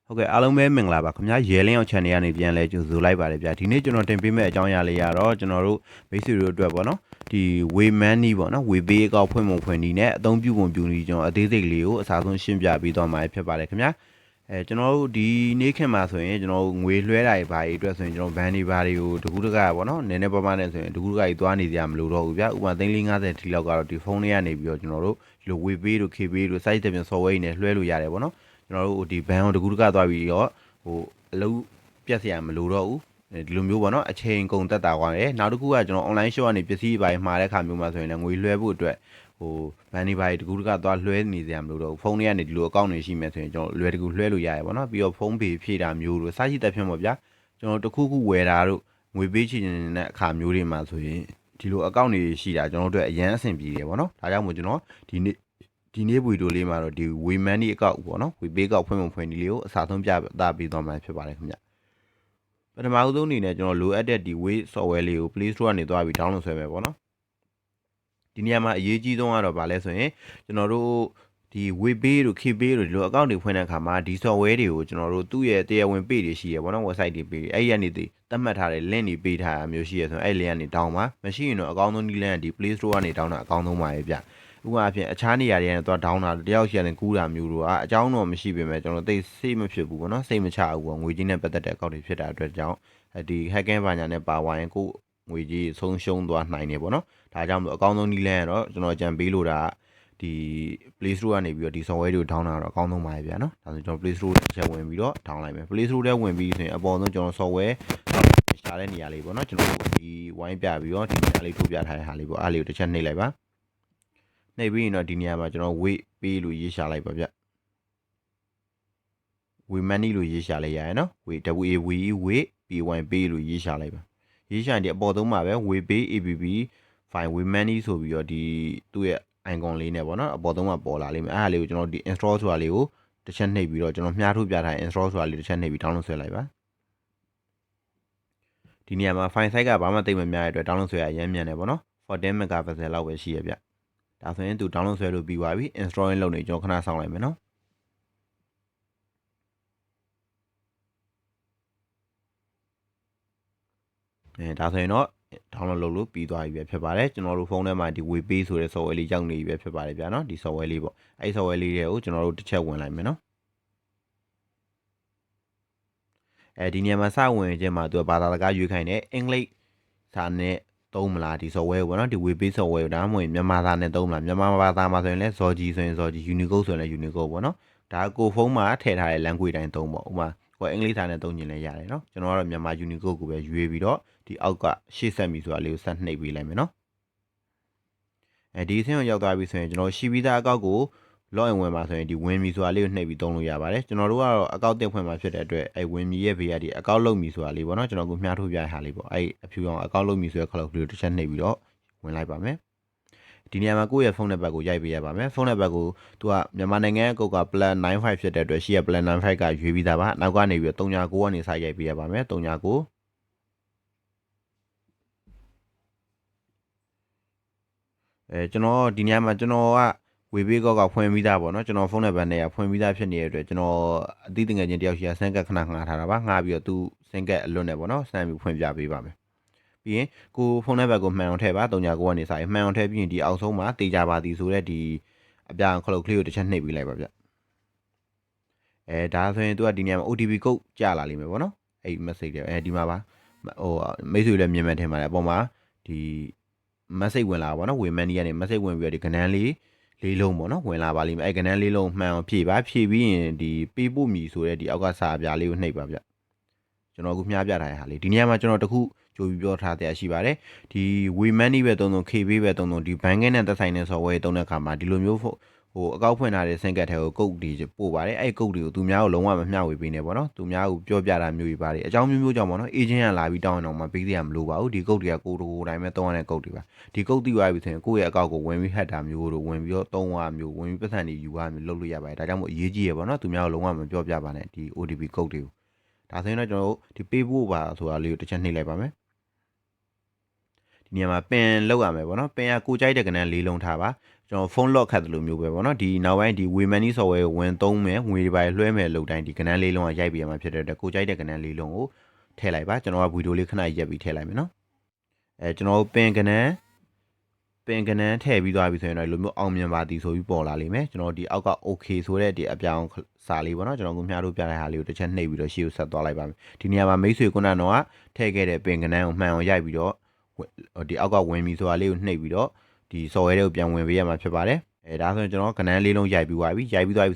ဟုတ်ကဲ့အားလုံးပဲမင်္ဂလာပါခင်ဗျာရဲလင်းအောင် channel ကနေပြန်လဲကြိုဆိုလိုက်ပါတယ်ဗျာဒီနေ့ကျွန်တော်တင်ပေးမယ့်အကြောင်းအရာလေးကတော့ကျွန်တော်တို့မိတ်ဆွေတို့အတွက်ပေါ့နော်ဒီဝေမန်းနီးပေါ့နော်ဝေပေးအကောက်ဖွင့်ပုံဖွင့်နီးနဲ့အသုံးပြုပုံပြုနီးကျွန်တော်အသေးစိတ်လေးကိုအစားဆုံးရှင်းပြပေးသွားမှာဖြစ်ပါတယ်ခင်ဗျာကျွန်တော်တို့ဒီနေ့ခင်မှာဆိုရင်ကျွန်တော်ငွေလွှဲတာတွေဘာတွေအတွက်ဆိုရင်ကျွန်တော်ဘန်တွေဘာတွေကိုတကူးတကပေါ့နော်နည်းနည်းပါးပါးနဲ့ဆိုရင်တကူးတကကြီးသွားနေကြမလို့တော့ဘူးဗျာဥပမာ350ထိလောက်ကတော့ဒီဖုန်းလေးကနေပြီးတော့ကျွန်တော်တို့ဒီလိုဝေပေးတို့ခေပေးတို့ site တဲ့ပြင် software တွေနဲ့လွှဲလို့ရတယ်ပေါ့နော်ကျွန်တော်တို့ဒီဘန်ကိုတကူးတကသွားပြီးတော့အလုပ်ပြတ်စရာမလိုတော့ဘူးဒီလိုမျိုးပေါ့နော်အချိန်ကုန်တက်တာကွာလေနောက်တစ်ခုကကျွန်တော် online shop ကနေပစ္စည်းပိုင်းမှာတဲ့ခါမျိုးမှာဆိုရင်လည်းငွေလွှဲဖို့အတွက်ဘန်ဒီပိုင်းတကူတကသွားလွှဲနေစရာမလိုတော့ဘူးဖုန်းထဲကနေဒီလိုအကောင့်တွေရှိမယ်ဆိုရင်ကျွန်တော်လွယ်တကူလွှဲလို့ရတယ်ပေါ့နော်ပြီးတော့ဖုန်းပေဖြည့်တာမျိုးတို့စရှိတက်ဖြစ်ပေါ့ဗျာကျွန်တော်တခုခုဝယ်တာတို့ငွေပေးချင်တဲ့အခါမျိုးတွေမှာဆိုရင်ဒီလိုအကောင့်တွေရှိတာကျွန်တော်တို့အတွက်အရန်အဆင်ပြေတယ်ပေါ့နော်ဒါကြောင့်မို့ကျွန်တော်ဒီနေ့ဗီဒီယိုလေးမှာတော့ဒီဝေမန်းဒီအကောင့်ပေါ့နော်ဝေပေးကောက်ဖွင့်ဖွင့်ဒီလေးကိုအစားဆုံးပြသပေးသွားမှာဖြစ်ပါတယ်ခင်ဗျပထမဦးဆုံးအနေနဲ့ကျွန်တော်လိုအပ်တဲ့ဒီ Wave software လေးကို Play Store ကနေသွားပြီး download ဆွဲမယ်ပေါ့နော်ဒီနေရာမှာအရေးကြီးဆုံးကတော့ဗာလဲဆိုရင်ကျွန်တော်တို့ဒီ Wave Pay တို့ Kpay တို့ဒီလို account တွေဖွင့်တဲ့အခါမှာဒီ software တွေကိုကျွန်တော်တို့သူ့ရဲ့တရားဝင် page တွေရှိရပေါ့နော် website တွေ page တွေအဲ့ဒီကနေသတ်မှတ်ထားတဲ့ link တွေပေးထားတာမျိုးရှိရဆိုရင်အဲ့ link ကနေ down ပါမရှိရင်တော့အကောင်းဆုံးဒီ link ကဒီ Play Store ကနေ down တာအကောင်းဆုံးပါပဲဗျဥပမာအဖြစ်အခြားနေရာတွေကနေသွား down တာတယောက်ရှိရင်ကူးတာမျိုးတို့အကြောင်းတော့မရှိပေမဲ့ကျွန်တော်သိစိတ်မဖြစ်ဘူးပေါ့နော်စိတ်မချဘူးပေါ့ငွေကြီးနဲ့ပတ်သက်တဲ့အကောင့်တွေဖြစ်တာအတွက်ကြောင့်ဒီ hacking ဘာညာနဲ့ပါဝိုင်းကိုငွေကြီးဆုံးရှုံးသွားနိုင်တယ်ပေါ့နော်ဒါကြောင့်မလို့အကောင်းဆုံးနည်းလမ်းကတော့ကျွန်တော်ကြံပေးလို့တာဒီ Play Store ကနေပြီးတော့ဒီ software တွေကို down တာတော့အကောင်းဆုံးပါပဲဗျာနော်ဒါဆိုကျွန်တော် Play Store တစ်ချက်ဝင်ပြီးတော့ down လိုက်မယ် Play Store ထဲဝင်ပြီးဆိုရင်အပေါ်ဆုံးကျွန်တော် software ရှာတဲ့နေရာလေးပေါ့နော်ကျွန်တော်ဒီဝိုင်းပြပြီးတော့ဒီနေရာလေးထိုးပြထားတဲ့ဟာလေးပေါ့အားလေးကိုတစ်ချက်နှိပ်လိုက်ပါနှိပ်ပြီးရင်တော့ဒီနေရာမှာကျွန်တော် wait ပေးလို့ရေးရှာလိုက်ပါဗျwait money လို့ရေးရှာလိုက်ရရနော် wait wait pay ပေးလို့ရေးရှာလိုက်ပါရေးရှာရင်ဒီအပေါ်ဆုံးမှာပဲ wait pay app file wait money ဆိုပြီးတော့ဒီသူ့ရဲ့ icon လေးနဲ့ပေါ့နော်အပေါ်ဆုံးမှာပေါ်လာလိမ့်မယ်အဲ့ဒါလေးကိုကျွန်တော်ဒီ install ဆိုတာလေးကိုတစ်ချက်နှိပ်ပြီးတော့ကျွန်တော်မြှားထုတ်ပြထား install ဆိုတာလေးတစ်ချက်နှိပ်ပြီး download ဆွဲလိုက်ပါဒီနေရာမှာ file size ကဘာမှသိမများတဲ့အတွက် download ဆွဲရအရင်မြန်တယ်ပေါ့နော်14 megapixel လောက်ပဲရှိရဗျဒါဆိုရင်သူ download ဆွဲလို့ပြီးသွားပြီ installing လုပ်နေကျွန်တော်ခဏစောင့်လိုက်မယ်နော်ဒါဆိုရင်တော့ download လုပ်လို့ပြီးသွားပြီပဲဖြစ်ပါတယ်ကျွန်တော်တို့ဖုန်းထဲမှာဒီ web page ဆိုတဲ့ software လေးရောက်နေပြီပဲဖြစ်ပါတယ်ဗျာနော်ဒီ software လေးပေါ့အဲ့ software လေးတွေကိုကျွန်တော်တို့တစ်ချက်ဝင်လိုက်မယ်နော်ဒီနေရာမှာစဝင်ခြင်းမှာသူကဘာသာစကားရွေးခိုင်းတယ်အင်္ဂလိပ်စာနဲ့သုံးမလားဒီ software ကိုပေါ့နော်ဒီ web page software ကိုဒါမှမဟုတ်မြန်မာစာနဲ့သုံးမလားမြန်မာဘာသာမှာဆိုရင်လည်း Zoji ဆိုရင် Zoji Unicode ဆိုရင်လည်း Unicode ပေါ့နော်ဒါကိုဖုန်းမှာထည့်ထားတဲ့ language တိုင်းသုံးပေါ့ဥပမာကိုအင်္ဂလိပ်စာနဲ့သုံးရင်လည်းရတယ်နော်ကျွန်တော်ကတော့မြန်မာ Unicode ကိုပဲရွေးပြီးတော့ဒီအောက်ကရှေ့ဆက်ပြီဆိုတာလေးကိုဆက်နှိပ်ပေးလိုက်မယ်နော်ဒီအဆင့်ကိုရောက်သွားပြီဆိုရင်ကျွန်တော်ရှိပြီးသားအကောက်ကို login ဝင်ပါဆိုရင်ဒီဝင်ပြီဆိုတာလေးကိုနှိပ်ပြီးသုံးလို့ရပါတယ်ကျွန်တော်တို့ကတော့အကောက်တင်ဖွင့်မှာဖြစ်တဲ့အတွက်အဲဝင်ပြီရဲ့ဘေးကဒီအကောက်လုပ်ပြီဆိုတာလေးပေါ့နော်ကျွန်တော်ကိုမြှားထုတ်ပြရဟာလေးပေါ့အဲအဖြူအောင်အကောက်လုပ်ပြီဆိုတဲ့ခလုတ်ကလေးကိုတစ်ချက်နှိပ်ပြီးတော့ဝင်လိုက်ပါမယ်ဒီနေရာမှာကိုယ့်ရဲ့ဖုန်းနံပါတ်ကိုရိုက်ပေးရပါမယ်ဖုန်းနံပါတ်ကိုသူကမြန်မာနိုင်ငံအကောက်က +95 ဖြစ်တဲ့အတွက်ရှိရ +95 ကရွေးပြီးသားပါနောက်ကနေပြီးတော့39ကနေစရိုက်ပေးရပါမယ်39ကျွန်တော်ဒီနေရာမှာကျွန်တော်ကဝေပေးကောက်ကဖွင့်ပြီးသားပေါ့နော်ကျွန်တော်ဖုန်းနံပါတ်နဲ့ဖွင့်ပြီးသားဖြစ်နေတဲ့အတွက်ကျွန်တော်အသီးတင်ငယ်ချင်းတယောက်ရှိရဆန်ကတ်ခဏငှားထားတာပါငှားပြီးတော့သူဆန်ကတ်အလွတ်နဲ့ပေါ့နော်စမ်းပြီးဖွင့်ပြပေးပါမယ်ပြီးရင်ကိုဖုန်းနံပါတ်ကိုမှန်အောင်ထည့်ပါ39ကနေစရင်မှန်အောင်ထည့်ပြီးရင်ဒီအောက်ဆုံးမှာတေချာပါသည်ဆိုတဲ့ဒီအပြာခလုတ်ကလေးကိုတစ်ချက်နှိပ်ပေးလိုက်ပါဗျဒါဆိုရင်သူကဒီနေရာမှာ OTP code ကြာလာလိမ့်မယ်ပေါ့နော်အဲ့ message တွေဒီမှာပါမိတ်ဆွေလည်းမြင်မှန်းထင်ပါတယ်အပေါ်မှာဒီ message ဝင်လာပါတော့ဝေမန်နီကနေ message ဝင်ပြီးတော့ဒီကဏ္ဍလေးလုံးပေါ့နော်ဝင်လာပါလိမ့်မယ်အဲကဏ္ဍလေးလုံးမှန်အောင်ဖြည့်ပါဖြည့်ပြီးရင်ဒီပေးဖို့မီဆိုတဲ့ဒီအောက်ကစာပြလေးကိုနှိပ်ပါဗျကျွန်တော်အခုမျှပြထားတဲ့ဟာလေးဒီနေရာမှာကျွန်တော်တခုကြိုပြီးပြောထားတဲ့အရှိပါတယ်ဒီဝေမန်နီပဲသုံး KB ပဲသုံးဒီဘန်ကင်းနဲ့သက်ဆိုင်တဲ့ software သုံးတဲ့အခါမှာဒီလိုမျိုးအကောက်ဖွင့်ထားတဲ့စင်ကတ်ထဲကိုကုတ်တွေပို့ပါတယ်အဲ့ကုတ်တွေကိုသူများကိုလုံးဝမမျှဝေပေးနေပေါ့နော်သူများကိုပြောပြတာမျိုးတွေပါတယ်အကြောင်းမျိုးကြောင့်ပေါ့နော်အေဂျင့်ကလာပြီးတောင်းရင်တော့မပေးရမလို့ပါဘူးဒီကုတ်တွေကကိုတိုင်းပဲသုံးရတဲ့ကုတ်တွေပါဒီကုတ်တိသွားပြီဆိုရင်ကိုယ့်ရဲ့အကောက်ကိုဝင်ပြီးဟက်တာမျိုးတို့ဝင်ပြီးတော့သုံးရမျိုးဝင်ပြီးပတ်စံတွေယူရမျိုးလုပ်လို့ရပါတယ်ဒါကြောင့်မို့အရေးကြီးရပေါ့နော်သူများကိုလုံးဝမပြောပြပါနဲ့ဒီ OTP ကုတ်တွေကိုဒါဆိုရင်တော့ကျွန်တော်တို့ဒီပေးဖို့ပါဆိုတာလေးကိုတစ်ချက်နှိပ်လိုက်ပါမယ် ဒီနေရာမှာပင်လောက်ရမယ်ပေါ့နော်ပင်ကကိုကြိုက်တဲ့ကဏ္ဍ၄လုံးထားပါကျွန်တော်ဖုန်းလော့ခတ်တယ်လို့မျိုးပဲပေါ့နော်ဒီနောက်ပိုင်းဒီ Wayman software ဝင်သုံးမယ်ငွေတွေပါလွှဲမယ်လို့တိုင်းဒီကဏ္ဍ၄လုံးကရိုက်ပြရမှာဖြစ်တဲ့အတွက်ကိုကြိုက်တဲ့ကဏ္ဍ၄လုံးကိုထည့်လိုက်ပါကျွန်တော်ကဗီဒီယိုလေးခဏရက်ပြီးထည့်လိုက်မယ်နော်ကျွန်တော်ပင်ကဏ္ဍထည့်ပြီးသွားပြီဆိုရင်တော့ဒီလိုမျိုးအောင်မြင်ပါသည်ဆိုပြီးပေါ်လာလိမ့်မယ်ကျွန်တော်ဒီအောက်က okay ဆိုတဲ့ဒီအပြောင်းစာလေးပေါ့နော်ကျွန်တော်ကမျှလို့ပြတဲ့ဟာလေးကိုတစ်ချက်နှိပ်ပြီးတော့ရှေ့ကိုဆက်သွားလိုက်ပါမယ်ဒီနေရာမှာမိတ်ဆွေခုနကတော့ထည့်ခဲ့တဲ့ပင်ကဏ္ဍကိုမှန်အောင်ရိုက်ပြီးတော့ဒီအောက်ကဝင်ပြီးဆိုတာလေးကိုနှိပ်ပြီးတော့ဒီ software တွေကိုပြန်ဝင်ပေးရမှာဖြစ်ပါတယ်ဒါဆိုရင်ကျွန်တော်ကဏ္ဍလေးလုံးရိုက်ပြီးသွားပြ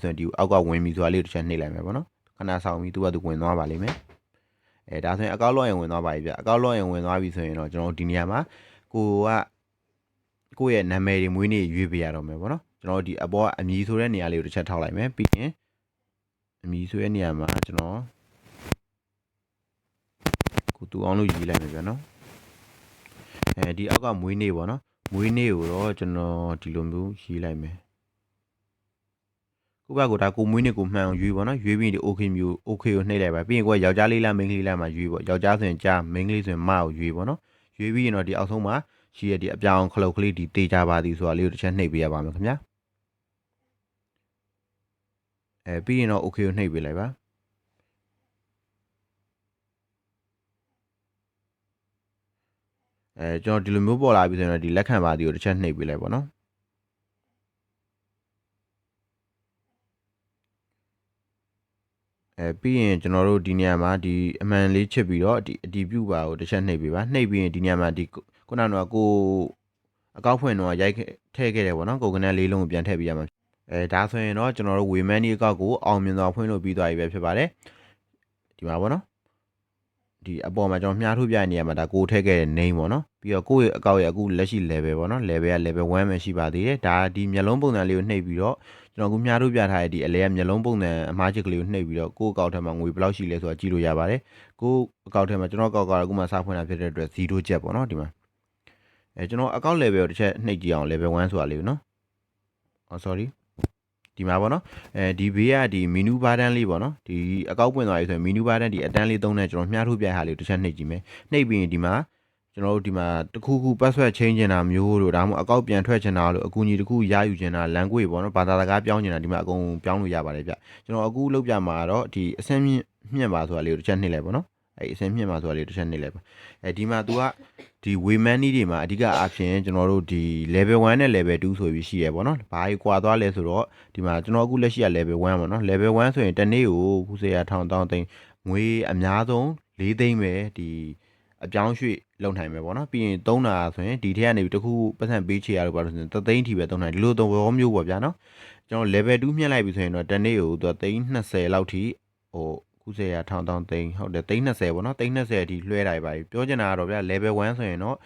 ီဆိုရင်ဒီအောက်ကဝင်ပြီးဆိုတာလေးကိုတစ်ချက်နှိပ်လိုက်မယ်ပေါ့နော်ခဏဆောင်ပြီးသူကသူဝင်သွားပါလိမ့်မယ်ဒါဆိုရင်အကောက်လော့ရင်ဝင်သွားပါပြီဗျအကောက်လော့ရင်ဝင်သွားပြီဆိုရင်တော့ကျွန်တော်ဒီနေရာမှာကိုယ့်ရဲ့နာမည်တွေမွေးနေ့ရွေးပေးရတော့မယ်ပေါ့နော်ကျွန်တော်ဒီအပေါ်ကအမည်ဆိုတဲ့နေရာလေးကိုတစ်ချက်ထောက်လိုက်မယ်ပြီးရင်အမည်ဆိုတဲ့နေရာမှာကျွန်တော်ကိုတူအောင်လို့ရေးလိုက်မယ်ဗျနော်ဒီအောက်ကမွေးနေ့ပေါ့နော်မွေးနေ့ကိုတော့ကျွန်တော်ဒီလိုမျိုးရေးလိုက်မယ်ကိုဘကိုဒါကိုမွေးနေ့ကိုမှန်အောင်ရွေးပေါ့နော်ရွေးပြီးဒီ okay မျိုး okay ကိုနှိပ်လိုက်ပါပြီးရင်ကိုကယောက်ျားလေးလားမိန်းကလေးလားမှာရွေးပေါ့ယောက်ျားဆိုရင်ကြားမိန်းကလေးဆိုရင်မကိုရွေးပေါ့နော်ရွေးပြီးရင်တော့ဒီအောက်ဆုံးမှာရှိရဒီအပြောင်ခလုတ်ကလေးဒီတေးကြပါသည်ဆိုတာလေးကိုတစ်ချက်နှိပ်ပေးရပါမယ်ခင်ဗျာပြီးရင်တော့ okay ကိုနှိပ်ပေးလိုက်ပါကျွန်တော်ဒီလိုမျိုးပေါ်လာပြီဆိုရင်တော့ဒီလက်ခံပါသည်ကိုတစ်ချက်နှိပ်ပေးလိုက်ပေါ့နော်ပြီးရင်ကျွန်တော်တို့ဒီနေရာမှာဒီအမှန်လေးချစ်ပြီးတော့ဒီအတီးပြုပါကိုတစ်ချက်နှိပ်ပေးပါနှိပ်ပြီးရင်ဒီနေရာမှာဒီခုနကတော့ကိုအကောက်ဖွင့်တော့ရိုက်ထည့်ခဲ့တယ်ပေါ့နော်ကိုကနန်းလေးလုံးကိုပြန်ထည့်ပေးရမှာဒါဆိုရင်တော့ကျွန်တော်တို့ Wayman ဒီအကောက်ကိုအောင်မြင်စွာဖွင့်လို့ပြီးသွားပြီပဲဖြစ်ပါတယ်ဒီမှာပေါ့နော်ဒီအပေါ်မှာကျွန်တော်မြှားထုတ်ပြနေရမှာဒါကိုထည့်ခဲ့တဲ့ name ပေါ့နော်ပြီးတော့ကိုယ့်ရဲ့အကောက်ရဲ့အခုလက်ရှိ level ပေါ့နော် level က level 1ပဲရှိပါသေးတယ်ဒါဒီမျက်လုံးပုံစံလေးကိုနှိပ်ပြီးတော့ကျွန်တော်ကမြှားထုတ်ပြထားတဲ့ဒီအလဲကမျက်လုံးပုံစံအမားချစ်ကလေးကိုနှိပ်ပြီးတော့ကိုယ့်အကောက်ထဲမှာငွေဘယ်လောက်ရှိလဲဆိုတာကြည့်လို့ရပါတယ်ကိုယ့်အကောက်ထဲမှာကျွန်တော်အကောက်ကအခုမှစဖွင့်တာဖြစ်တဲ့အတွက်0ကျပ်ပေါ့နော်ဒီမှာကျွန်တော်အကောက် level ကိုတစ်ချက်နှိပ်ကြည့်အောင် level 1ဆိုတာလေးကိုနော်sorry ဒီမှာပေါ့နော်ဒီဘေးကဒီ menu button လေးပေါ့နော်ဒီအကောက်ပွင့်သွားပြီဆိုရင် menu button ဒီအတန်းလေးသုံးနဲ့ကျွန်တော်မြှားထုတ်ပြဟာလေးတစ်ချက်နှိပ်ကြည့်မယ်နှိပ်ပြီးရင်ဒီမှာကျွန်တော်တို့ဒီမှာတခုခု password change ချင်တာမျိုးတို့ဒါမှမဟုတ်အကောက်ပြန်ထွက်ချင်တာလို့အကူအညီတခုရယူချင်တာ language ပေါ့နော်ဘာသာစကားပြောင်းချင်တာဒီမှာအကုန်ပြောင်းလို့ရပါတယ်ဗျကျွန်တော်အခုလုပ်ပြမှာတော့ဒီအဆင့်မြင့်ပါဆိုတာလေးကိုတစ်ချက်နှိပ်လိုက်ပေါ့နော်အဆင့်မြင့်ပါဆိုတာလေးတစ်ချက်နှိပ်လိုက်ပါဒီမှာ तू ကဒီ Wayman နည်းတွေမှာအဓိကအားဖြင့်ကျွန်တော်တို့ဒီ level 1နဲ့ level 2ဆိုပြီးရှိရပေါ့နော်ဘာကြီးကွာသွားလဲဆိုတော့ဒီမှာကျွန်တော်အခုလက်ရှိက level 1ပေါ့နော် level 1ဆိုရင်တစ်နေ့ကိုခုစေရ1000တောင်းသိန်းငွေအများဆုံး4သိန်းပဲဒီအပြောင်းရွှေ့လုံနိုင်မယ်ပေါ့နော်ပြီးရင်3တာဆိုရင်ဒီထက်ကနေတခုပတ်စံပေးချေရလို့ပါလို့ဆိုရင်3သိန်းထိပဲသုံးနိုင်ဒီလိုသဘောမျိုးပေါ့ဗျာနော်ကျွန်တော် level 2မြှင့်လိုက်ပြီဆိုရင်တော့တစ်နေ့ကိုသူကသိန်း20လောက်ထိဟိုခုစေရ1000တောင်းသိန်းဟုတ်တယ်သိန်း20ပေါ့နော်သိန်း20အထိလွှဲတာပါပြောချင်တာကတော့ဗျာ level 1ဆိုရင်တော့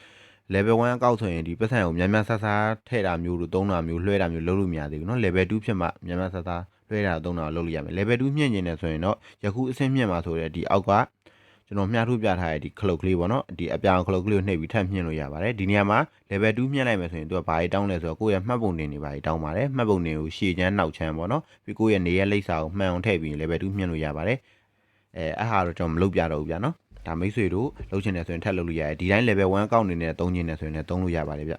level 1အကောက်ဆိုရင်ဒီပတ်စံကိုများများဆဆထည့်တာမျိုးတို့သုံးတာမျိုးလွှဲတာမျိုးလုပ်လို့မရသေးဘူးเนาะ level 2ဖြစ်မှများများဆဆလွှဲတာသုံးတာလုပ်လို့ရမယ် level 2မြင့်နေတယ်ဆိုရင်တော့ယခုအဆင့်မြင့်မှာဆိုတဲ့ဒီအောက်ကကျွန်တော်မြှားထုတ်ပြထားတဲ့ဒီခလုတ်ကလေးပေါ့เนาะဒီအပြောင်ခလုတ်ကလေးကိုနှိပ်ပြီးထပ်မြင့်လို့ရပါတယ်ဒီနေရာမှာ level 2မြင့်လိုက်မယ်ဆိုရင်သူကဘာကြီးတောင်းလဲဆိုတော့ကိုယ့်ရဲ့မှတ်ပုံတင်တွေဘာကြီးတောင်းပါတယ်မှတ်ပုံတင်ကိုရှေ့ချမ်းနောက်ချမ်းပေါ့เนาะပြီးကိုယ့်ရဲ့နေရဲ့လိပ်စာကိုမှန်အောင်ထည့်ပြီး level 2မြင့်လို့ရပါတယ်အဲ့ဟာတော့ကျွန်တော်မလုပ်ပြတော့ဘူးဗျာเนาะဒါမိတ်ဆွေတို့လုပ်ချင်တယ်ဆိုရင်ထပ်လုပ်လို့ရတယ်ဒီတိုင်း level 1အကောင့်အနေနဲ့သုံးချင်တယ်ဆိုရင်လည်းသုံးလို့ရပါတယ်ဗျ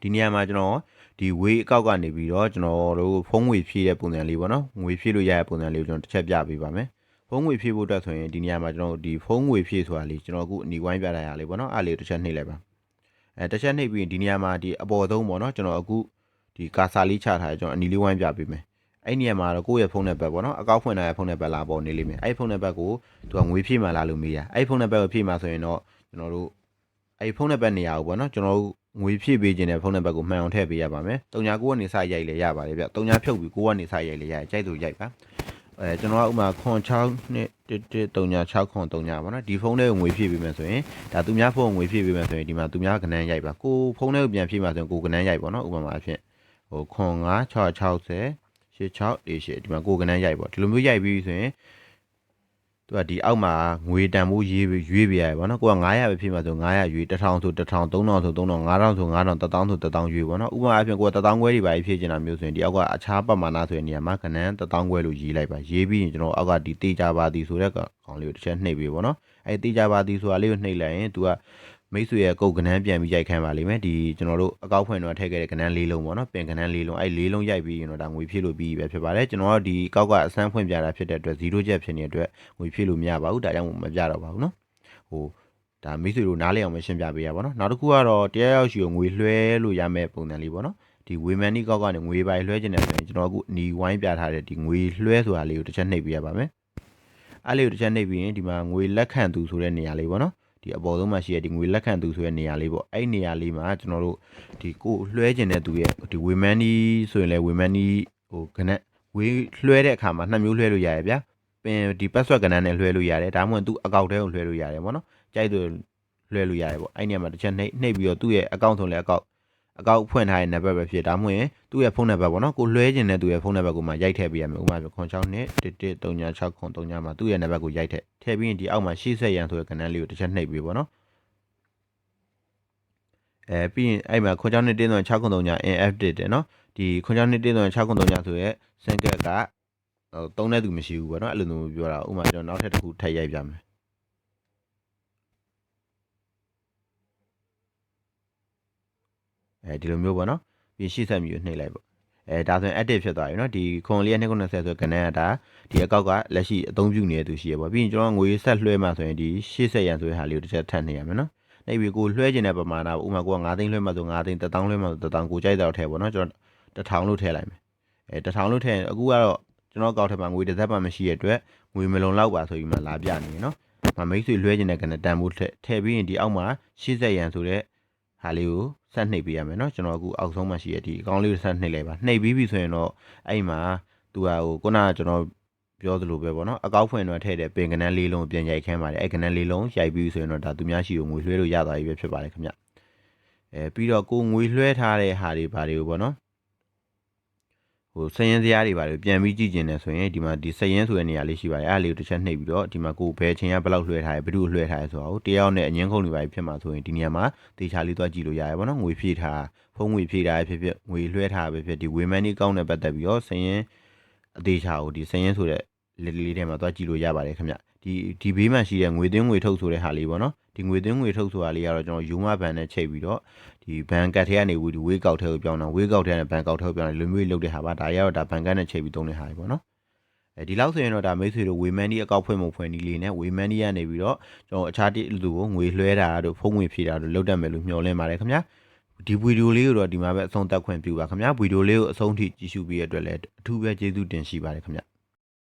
ဒီနေရာမှာကျွန်တော်ဒီ way အကောက်ကနေပြီးတော့ကျွန်တော်တို့ဖုန်းငွေဖြည့်တဲ့ပုံစံလေးပေါ့နော်ငွေဖြည့်လို့ရတဲ့ပုံစံလေးကိုကျွန်တော်တစ်ချက်ပြပေးပါမယ်ဖုန်းငွေဖြည့်ဖို့အတွက်ဆိုရင်ဒီနေရာမှာကျွန်တော်ဒီဖုန်းငွေဖြည့်ဆိုတာလေးကျွန်တော်အခုအနီဝိုင်းပြထားရလေးပေါ့နော်အဲ့လေးတစ်ချက်နှိပ်လိုက်ပါတစ်ချက်နှိပ်ပြီးဒီနေရာမှာဒီအပေါ်ဆုံးပေါ့နော်ကျွန်တော်အခုဒီကာဆာလေးချထားတယ်ကျွန်တော်အနီလေးဝိုင်းပြပေးမယ်အဲ့နေရာမှာတော့ကိုယ့်ရဲ့ဖုန်းနံပါတ်ပေါ့နော်အကောက်ဖွင့်ထားတဲ့ဖုန်းနံပါတ်လာပေါ်နေလိမ့်မယ်အဲ့ဖုန်းနံပါတ်ကိုသူကငွေဖြည့်မှလာလို့မေးရအဲ့ဖုန်းနံပါတ်ကိုဖြည့်မှဆိုရင်တော့ကျွန်တော်တို့အဲ့ဖုန်းနံပါတ်နေရာကိုပေါ့နော်ကျွန်တော်တို့ငွေဖြည့်ပေးခြင်းတဲ့ဖုန်းနံပါတ်ကိုမှန်အောင်ထည့်ပေးရပါမယ်39ကနေစရိုက်လေရပါတယ်ဗျ39ဖြုတ်ပြီး9ကနေစရိုက်လေရတယ်ကြိုက်သူရိုက်ပါကျွန်တော်ကဥမာ06နဲ့113963ပေါ့နော်ဒီဖုန်းထဲကိုငွေဖြည့်ပေးမယ်ဆိုရင်ဒါသူများဖုန်းကိုငွေဖြည့်ပေးမယ်ဆိုရင်ဒီမှာသူများကဏ္ဍရိုက်ပါကိုဖုန်းထဲကိုပြန်ဖြည့်မှဆိုရင်ကိုကဏ္ဍရိုက်ပေါ့နော်ဥပမာအဖြစ်ဟို9660 8688ဒီမှာကိုကဏ္ဍရိုက်ပေါ့ဒီလိုမျိုးရိုက်ပြီးဆိုရင်သူကဒီအောက်မှာငွေတန်ဖိုးရွေးပေးရတယ်ပေါ့နော်ကိုက900ပဲဖြည့်မှာဆို900ရွေး1000ဆို1000 3000ဆို3000 5000ဆို5000 1000ဆို1000ရွေးပေါ့နော်ဥပမာအဖြစ်ကိုက1000ခွဲတွေပါဖြည့်ချင်တာမျိုးဆိုရင်ဒီအောက်ကအခြားပမာဏဆိုတဲ့နေရာမှာကဏ္ဍ1000ခွဲလို့ရေးလိုက်ပါရေးပြီးရင်ကျွန်တော်အောက်ကဒီတေးကြပါသည်ဆိုတဲ့ကောင်လေးကိုတစ်ချက်နှိပ်ပေးပေါ့နော်အဲတေးကြပါသည်ဆိုတာလေးကိုနှိပ်လိုက်ရင်သူက မိတ်ဆွေရဲ့ကုတ်ကနန်းပြန်ပြီးရိုက်ခံပါလိမ့်မယ်ဒီကျွန်တော်တို့အကောက်ဖွင့်တော့ထည့်ခဲ့တဲ့ကနန်း၄လုံးပေါ့နော်ပင်ကနန်း၄လုံးအဲ့၄လုံးရိုက်ပြီးရင်တော့ဒါငွေဖြည့်လို့ပြီးပဲဖြစ်ပါတယ်ကျွန်တော်တို့ဒီကောက်ကအစမ်းဖွင့်ပြတာဖြစ်တဲ့အတွက်0ချက်ဖြစ်နေတဲ့အတွက်ငွေဖြည့်လို့မရပါဘူးဒါကြောင့်မပြတော့ပါဘူးနော်ဟိုဒါမိတ်ဆွေတို့နားလည်အောင်မရှင်းပြပေးရပါတော့နောက်တစ်ခုကတော့တရားရောက်ရှိကိုငွေလွှဲလို့ရမယ့်ပုံစံလေးပေါ့နော်ဒီဝေမန်နီကောက်ကနေငွေပိုင်လွှဲခြင်းနဲ့ဆိုရင်ကျွန်တော်အခုညီဝိုင်းပြထားတဲ့ဒီငွေလွှဲဆိုတာလေးကိုတစ်ချက်နှိပ်ပေးရပါမယ်အဲ့လေးကိုတစ်ချက်နှိပ်ပြီးရင်ဒီမှာငွေလက်ခံသူဆိုတဲ့နေရာလေးပေါ့နော်ဒီအပေါ်ဆုံးမှာရှိတဲ့ဒီငွေလက်ခံသူဆိုတဲ့နေရာလေးပေါ့အဲ့နေရာလေးမှာကျွန်တော်တို့ဒီကိုလွှဲခြင်းတဲ့သူရဲ့ဒီဝေမန်နီဆိုရင်လည်းဝေမန်နီဟိုကနက်ဝေလွှဲတဲ့အခါမှာ2မျိုးလွှဲလို့ရတယ်ဗျာပင်ဒီ password ကနန်းနဲ့လွှဲလို့ရတယ်ဒါမှမဟုတ်သူ့အကောင့်ထဲကိုလွှဲလို့ရတယ်ပေါ့နော်ကြိုက်လို့လွှဲလို့ရတယ်ပေါ့အဲ့နေရာမှာတစ်ချက်နှိပ်ပြီးတော့သူ့ရဲ့အကောင့်ဆိုလည်းအကောက်ဖွင့်ထားတဲ့နံပါတ်ပဲဖြစ်ဒါမှမဟုတ်သူ့ရဲ့ဖုန်းနံပါတ်ပေါ့နော်ကိုလွှဲခြင်းတဲ့သူရဲ့ဖုန်းနံပါတ်ကိုမှရိုက်ထည့်ပေးရမယ်ဥပမာပြော06နဲ့113963မှာသူ့ရဲ့နံပါတ်ကိုရိုက်ထည့်ပြီးရင်ဒီအောက်မှာ80ရန်ဆိုတဲ့ကနန်းလေးကိုတစ်ချက်နှိပ်ပေးပေါ့နော်ပြီးရင်အဲ့မှာ06နဲ့603 inactive တယ်နော်ဒီ06နဲ့603ဆိုရဲစင်ကက်ကသုံးတဲ့သူမရှိဘူးပေါ့နော်အဲ့လိုမျိုးပြောတာဥပမာကျွန်တော်နောက်ထပ်တစ်ခုထပ်ရိုက်ပြမယ်ဒီလိုမျိုးပေါ့နော်ပြီးရှေ့ဆက်မျိုးနှိပ်လိုက်ပေါ့ဒါဆိုရင် active ဖြစ်သွားပြီเนาะဒီခွန်လေး290ဆိုကနန်းကဒါဒီအကောက်ကလက်ရှိအသုံးပြုနေတဲ့သူရှိရပေါ့ပြီးရင်ကျွန်တော်ငွေဆက်လွှဲမှဆိုရင်ဒီ80ရန်ဆိုတဲ့ဟာလေးကိုတစ်ချက်ထပ်နေရမယ်เนาะအဲ့ဒီကိုလွှဲခြင်းတဲ့ပမာဏဥမာကိုက9သိန်းလွှဲမှဆို9သိန်း1000လွှဲမှဆို1000ကိုကြိုက်တော့ထည့်ပေါ့เนาะကျွန်တော်1000လို့ထည့်လိုက်မယ်1000လို့ထည့်အခုကတော့ကျွန်တော်ကောက်ထဲမှာငွေတစ်သက်မှမရှိရတဲ့အတွက်ငွေမလုံလောက်ပါဆိုပြီးမှလာပြနေเนาะမိတ်ဆွေလွှဲခြင်းတဲ့ကနတန်ဖို့ထည့်ပြီးရင်ဒီအောက်မှာ80ရန်ဆိုတဲ့ဟာလေးကိုဆက်နှိပ်ပေးရမယ်เนาะကျွန်တော်အခုအောက်ဆုံးမှာရှိရဒီအကောင့်လေးကိုဆက်နှိပ်လိုက်ပါနှိပ်ပြီးပြီဆိုရင်တော့အဲ့မှာသူကဟိုခုနကကျွန်တော်ပြောသလိုပဲပေါ့နော်အကောက်ဖွင့်တော့ထည့်တဲ့ပင်ကနန်းလေးလုံးပြန်ရိုက်ခန်းပါတယ်အဲ့ကနန်းလေးလုံးရိုက်ပြီးဆိုရင်တော့ဒါသူများရှိကိုငွေလွှဲလို့ရသွားပြီပဲဖြစ်ပါတယ်ခင်ဗျပြီးတော့ကိုငွေလွှဲထားတဲ့ဟာတွေဘာတွေကိုပေါ့နော်ဟိုစရင်စရာတွေဘာတွေပြန်ပြီးကြည့်ကျင်တယ်ဆိုရင်ဒီမှာဒီစရင်ဆိုတဲ့နေရာလေးရှိပါတယ်အဲ့ဒါလေးကိုတစ်ချက်နှိပ်ပြီးတော့ဒီမှာကိုဘယ်ချိန်ကဘယ်လောက်လွှဲထားရဲဘယ်သူ့လွှဲထားရဲဆိုတာကိုတရားနဲ့အငင်းခုန်တွေပါဖြစ်မှာဆိုရင်ဒီနေရာမှာတေချာလေးသွားကြည့်လို့ရတယ်ပေါ့နော်ငွေဖြည့်ထားဖုန်းငွေဖြည့်ထားဖြစ်ဖြစ်ငွေလွှဲထားပဲဖြစ်ဒီဝေမန်နီကောင်းနဲ့ပတ်သက်ပြီးတော့စရင်အသေးချာကိုဒီစရင်ဆိုတဲ့လေးထဲမှာသွားကြည့်လို့ရပါတယ်ခင်ဗျဒီဘေးမှာရှိတဲ့ငွေသွင်းငွေထုတ်ဆိုတဲ့ဟာလေးပေါ့နော်ဒီငွေသွင်းငွေထုတ်ဆိုတာလေးကတော့ကျွန်တော်ယူမဘန်နဲ့ချိန်ပြီးတော့ဒီဘန်ကတ်ထဲကနေဒီဝေးကောက်ထဲကိုပြောင်းတာဝေးကောက်ထဲကနေဘန်ကောက်ထဲကိုပြောင်းတယ်လူမျိုးကြီးလုပ်တဲ့ဟာပါဒါရတော့ဒါဘန်ကတ်နဲ့ချိန်ပြီးသုံးတဲ့ဟာတွေပေါ့နော်ဒီလောက်ဆိုရင်တော့ဒါမိတ်ဆွေတို့ဝေမန်နီအကောက်ဖွင့်မှုဖွင့်ဒီလေးနဲ့ဝေမန်နီကနေပြီးတော့ကျွန်တော်အခြားလူကိုငွေလွှဲတာတို့ဖုန်းငွေဖြည့်တာတို့လုပ်တတ်မယ်လို့မျှော်လင့်ပါတယ်ခင်ဗျာဒီဗီဒီယိုလေးကိုတော့ဒီမှာပဲအဆုံးသတ်ခွင့်ပြုပါခင်ဗျာဗီဒီယိုလေးကိုအဆုံးထိကြည့်ရှုပြီးရတဲ့အတွက်လည်းအထူးပဲကျေးဇူးတင်ရှိပါတယ်ခင်ဗျာ